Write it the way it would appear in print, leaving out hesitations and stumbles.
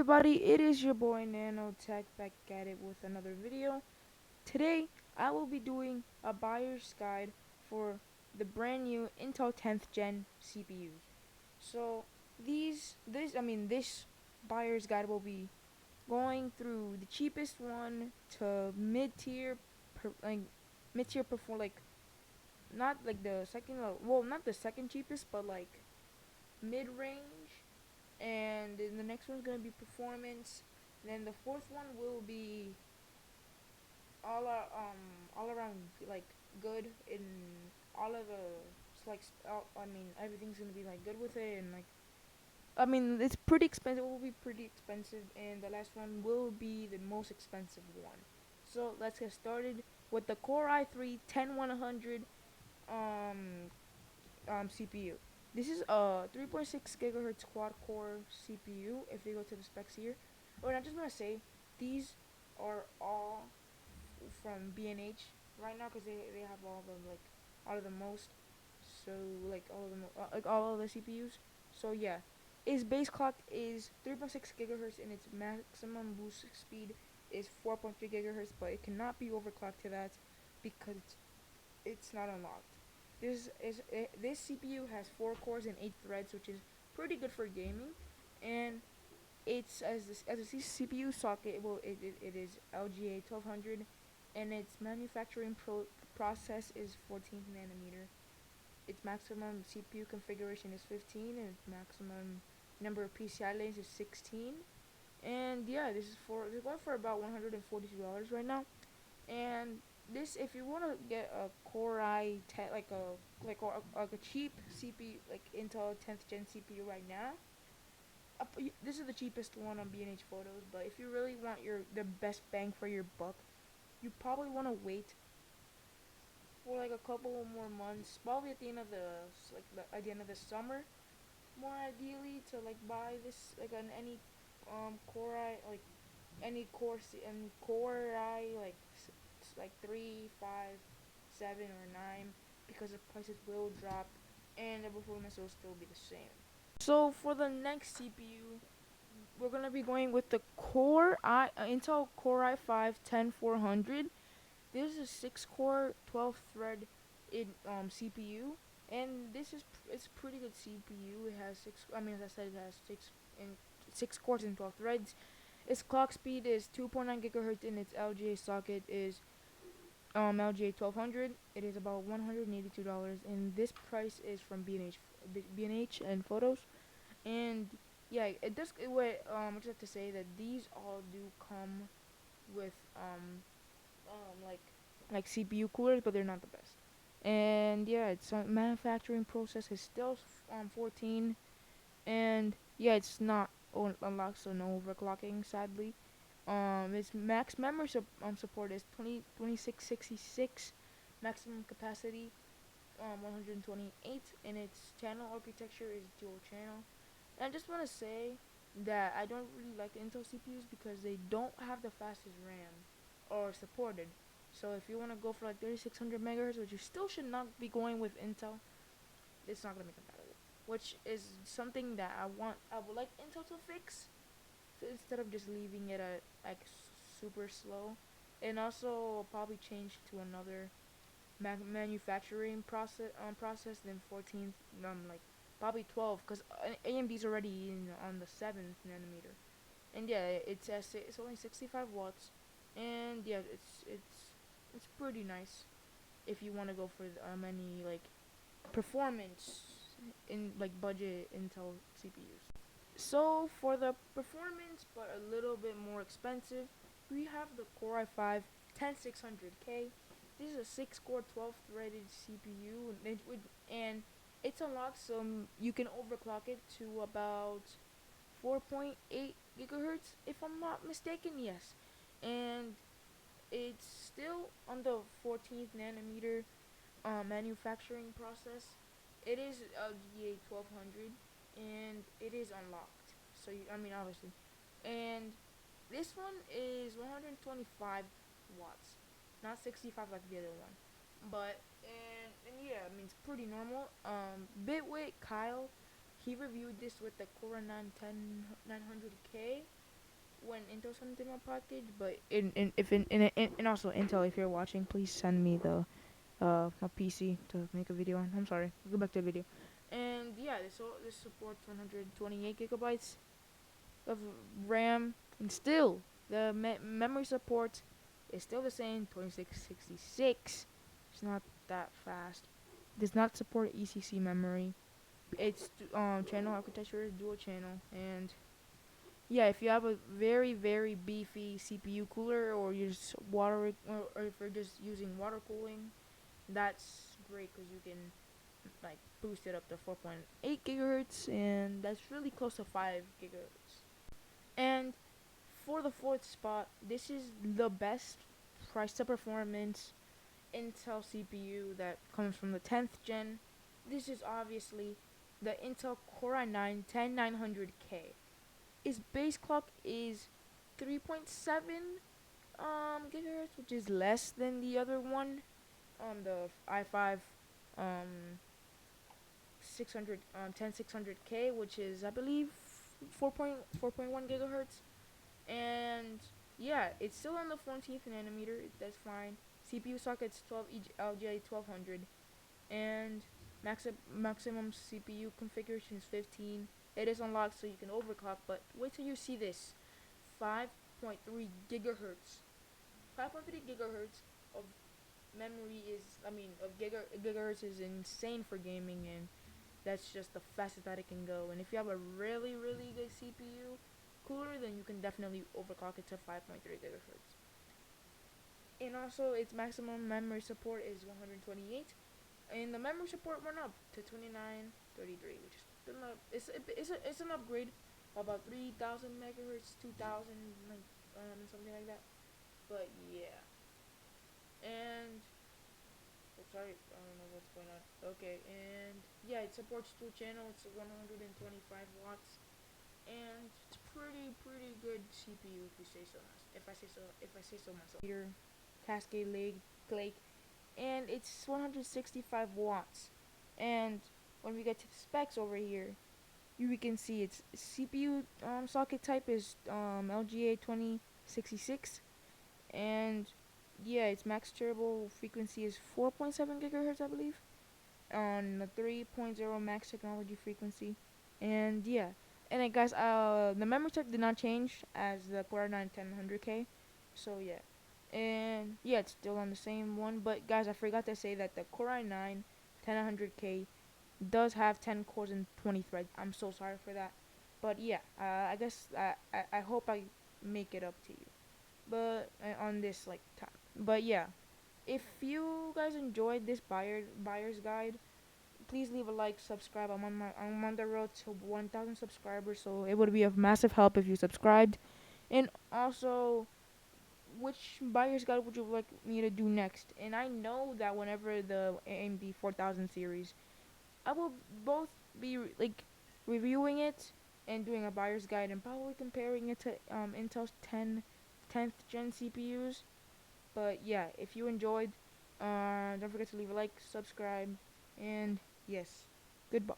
everybody, it is your boy Nanotech back at it with another video. Today, I will be doing a buyer's guide for the brand new Intel 10th Gen CPUs. So, this buyer's guide will be going through the cheapest one to mid-tier, mid-tier perform not like the second, not the second cheapest, but like mid-range, and then the next one's gonna be performance. Then the fourth one will be all around like good in all of the everything's gonna be like good with it, and like it's pretty expensive. It will be pretty expensive, and the last one will be the most expensive one. So let's get started with the Core i3 10100 um CPU. This is a 3.6 gigahertz quad core CPU. If you go to the specs here, and I just want to say these are all from B&H right now because they have all of the most, so like all of them like all of the CPUs. So yeah, its base clock is 3.6 gigahertz and its maximum boost speed is 4.3 gigahertz, but it cannot be overclocked to that because it's not unlocked. This CPU has 4 cores and 8 threads, which is pretty good for gaming, and it's as a CPU socket. It is LGA 1200, and its manufacturing process is 14th nanometer. Its maximum CPU configuration is 15, and its maximum number of PCI lanes is 16. And yeah, this is going for about $142 right now. And this, if you want to get a Core i10, like a cheap CPU, like Intel 10th Gen CPU right now, this is the cheapest one on B&H Photos. But if you really want the best bang for your buck, you probably want to wait for like a couple more months, probably at the end of at the end of the summer, more ideally, to like buy this like on any Core i like any Core i like 3, 5, 7, or 9, because the prices will drop and the performance will still be the same. So for the next CPU, we're gonna be going with the Intel Core i5 10400. This is a 6-core, 12-thread CPU, and it's a pretty good CPU. It has six. I mean, as I said, it has 6 cores and 12 threads. Its clock speed is 2.9 gigahertz, and its LGA socket is LGA 1200. It is about $182, and this price is from B&H and Photos. And yeah, it does. I just have to say that these all do come with like CPU coolers, but they're not the best. And yeah, its manufacturing process is still 14, and yeah, it's not unlocked, so no overclocking, sadly. Its max memory support is 2666, maximum capacity 128, and its channel architecture is dual channel. And I just want to say that I don't really like Intel CPUs because they don't have the fastest RAM or supported. So if you want to go for like 3600 megahertz, which you still should not be going with Intel, it's not gonna be compatible. Which is something that I would like Intel to fix, so instead of just leaving it at like super slow. And also probably change to another manufacturing process than 14th, like probably 12, because AMD's already on the 7th nanometer. And yeah, it's only 65 watts, and yeah, it's pretty nice if you want to go for any like performance in like budget Intel CPUs. So for the performance, but a little bit more expensive, we have the Core i5 10600K. This is a 6-core, 12-threaded CPU, and it's unlocked, so you can overclock it to about 4.8 gigahertz, if I'm not mistaken. Yes, and it's still on the 14th nanometer manufacturing process. It is LGA 1200, and it is unlocked. So obviously, and this one is 125 watts, not 65 like the other one. But and yeah, it's pretty normal. Bitwit Kyle, he reviewed this with the Core 900K, when Intel sent in my package, but and also Intel, if you're watching, please send me the my PC to make a video on. I'm sorry. Go back to the video. And yeah, this supports 128 gigabytes of RAM, and still the memory support is still the same, 2666. It's not that fast. Does not support ECC memory. It's channel architecture is dual channel, and yeah, if you have a very beefy CPU cooler, or you're just or if you're just using water cooling, that's great because you can like boost it up to 4.8 gigahertz, and that's really close to 5 gigahertz. And for the fourth spot, this is the best price to performance Intel CPU that comes from the 10th gen. This is obviously the Intel Core i9 10900K. Its base clock is 3.7 gigahertz, which is less than the other one, the i5 um 10600K, which is I believe 4.1 gigahertz. And yeah, it's still on the 14th nanometer. That's fine. CPU sockets 12 LGA 1200, and maximum CPU configuration is 15. It is unlocked so you can overclock, but wait till you see this. 5.3 gigahertz. 5.3 gigahertz of memory is, of gigahertz is insane for gaming, and that's just the fastest that it can go. And if you have a really good CPU cooler, then you can definitely overclock it to 5.3 gigahertz. And also, its maximum memory support is 128, and the memory support went up to 2933, which is still not, it's an upgrade of about 3,000 megahertz, 2,000, like something like that. But yeah, and oh, sorry, I don't know what's going on. Okay, and yeah, it supports dual channel. It's 125 watts, and it's pretty good CPU if you say so. If I say so myself. Here, Cascade Lake, and it's 165 watts. And when we get to the specs over here, we can see its CPU socket type is LGA 2066, and yeah, its max turbo frequency is 4.7 gigahertz, I believe, on the 3.0 max technology frequency. And yeah, and then guys, the memory type did not change as the Core i9 10100K, so yeah. And yeah, it's still on the same one, but guys, I forgot to say that the Core i9 10100K does have 10 cores and 20 threads. I'm so sorry for that, but yeah, I guess I hope I make it up to you, but on this like time. But yeah, if you guys enjoyed this buyer's guide, please leave a like, subscribe. I'm on the road to 1,000 subscribers, so it would be of massive help if you subscribed. And also, which buyer's guide would you like me to do next? And I know that whenever the AMD 4000 series, I will both be reviewing it and doing a buyer's guide, and probably comparing it to Intel's 10th gen CPUs. But yeah, if you enjoyed, don't forget to leave a like, subscribe, and yes, goodbye.